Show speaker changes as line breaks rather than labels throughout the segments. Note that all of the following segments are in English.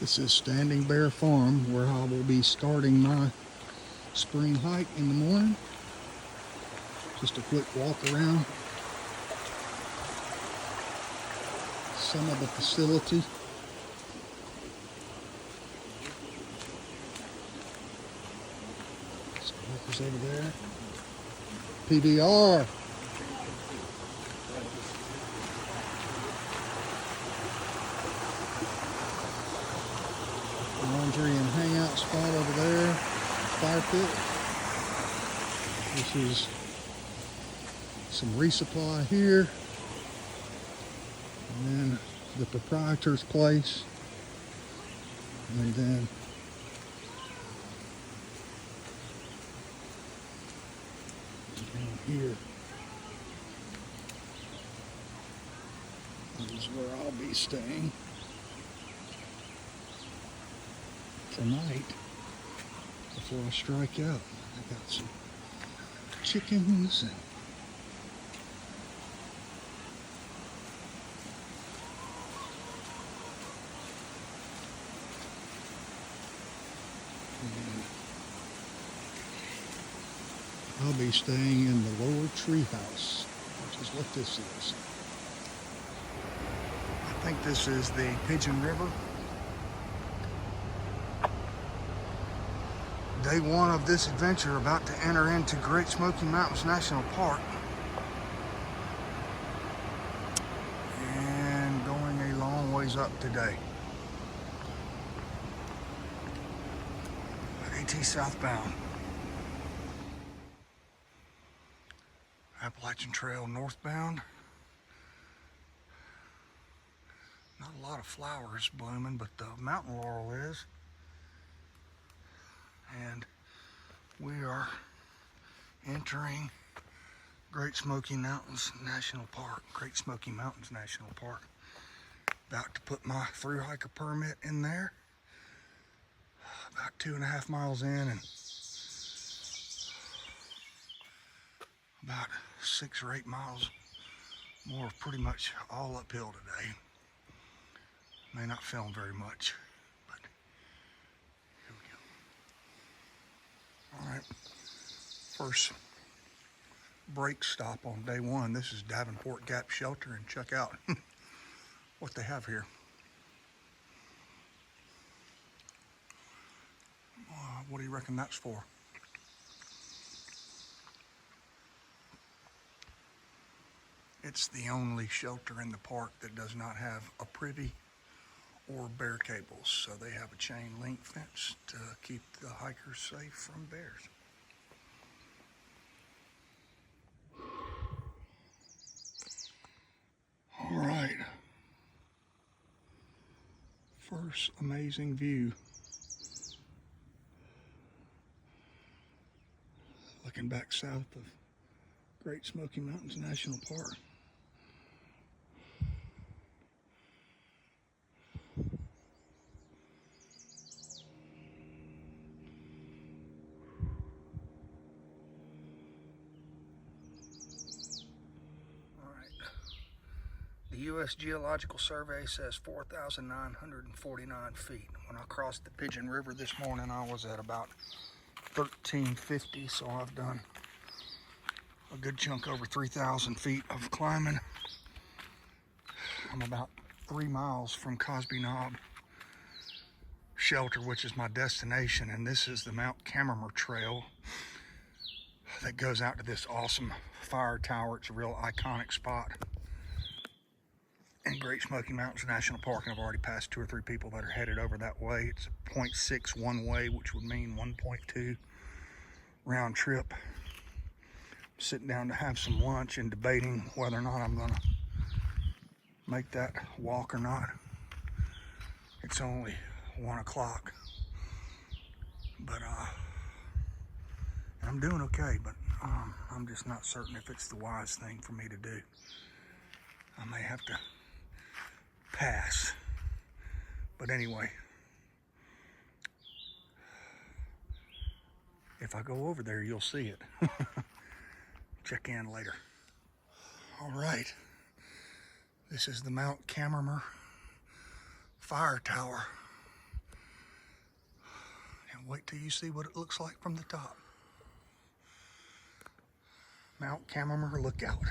This is Standing Bear Farm, where I will be starting my spring hike in the morning. Just a quick walk around some of the facility. Some workers over there. PBR. Laundry and hangout spot over there. Fire pit. This is some resupply here. And then the proprietor's place. And then down here is where I'll be staying tonight before I strike out. I got some chickens and I'll be staying in the lower tree house, which is what this is. I think this is the Pigeon River. Day one of this adventure, about to enter into Great Smoky Mountains National Park. And going a long ways up today. AT southbound. Appalachian Trail northbound. Not a lot of flowers blooming, but the mountain laurel is. And we are entering Great Smoky Mountains National Park. Great Smoky Mountains National Park. About to put my through hiker permit in there. About 2.5 miles in, and about 6 or 8 miles more, pretty much all uphill today. May not film very much, but here we go. All right, first break stop on day one. This is Davenport Gap Shelter, and check out what they have here. What do you reckon that's for? It's the only shelter in the park that does not have a privy or bear cables, so they have a chain link fence to keep the hikers safe from bears. All right, first amazing view. Looking back south of Great Smoky Mountains National Park. The U.S. Geological Survey says 4,949 feet. When I crossed the Pigeon River this morning, I was at about 1,350, so I've done a good chunk over 3,000 feet of climbing. I'm about 3 miles from Cosby Knob Shelter, which is my destination, and this is the Mount Cameramer Trail that goes out to this awesome fire tower. It's a real iconic spot in Great Smoky Mountains National Park, and I've already passed 2 or 3 people that are headed over that way. It's a 0.6 one way, which would mean 1.2 round trip. I'm sitting down to have some lunch and debating whether or not I'm gonna make that walk or not. It's only 1 o'clock, but I'm doing okay, but I'm just not certain if it's the wise thing for me to do. I may have to pass, but anyway, if I go over there, you'll see it. Check in later. All right, this is the Mount Cameramer Fire Tower. Wait till you see what it looks like from the top. Mount Cammermer Lookout.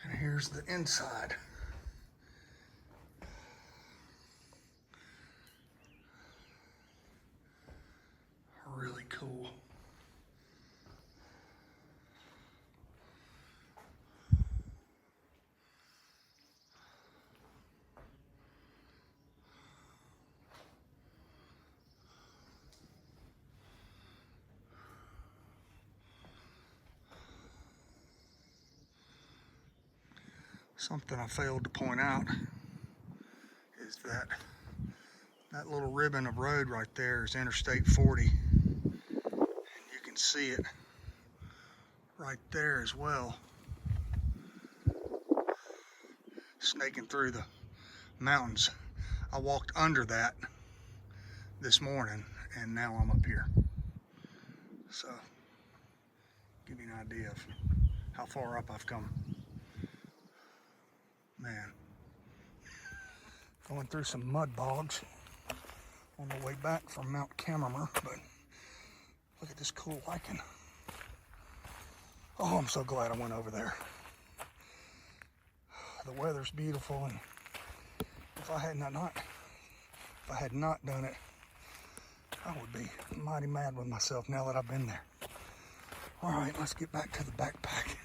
And here's the inside. Really cool. Something I failed to point out is that that little ribbon of road right there is Interstate 40. And you can see it right there as well, snaking through the mountains. I walked under that this morning and now I'm up here. So, give you an idea of how far up I've come. Man, going through some mud bogs on the way back from Mount Cammermer, but look at this cool lichen. Oh, I'm so glad I went over there. The weather's beautiful, and if I had not done it, I would be mighty mad with myself now that I've been there. All right, let's get back to the backpack.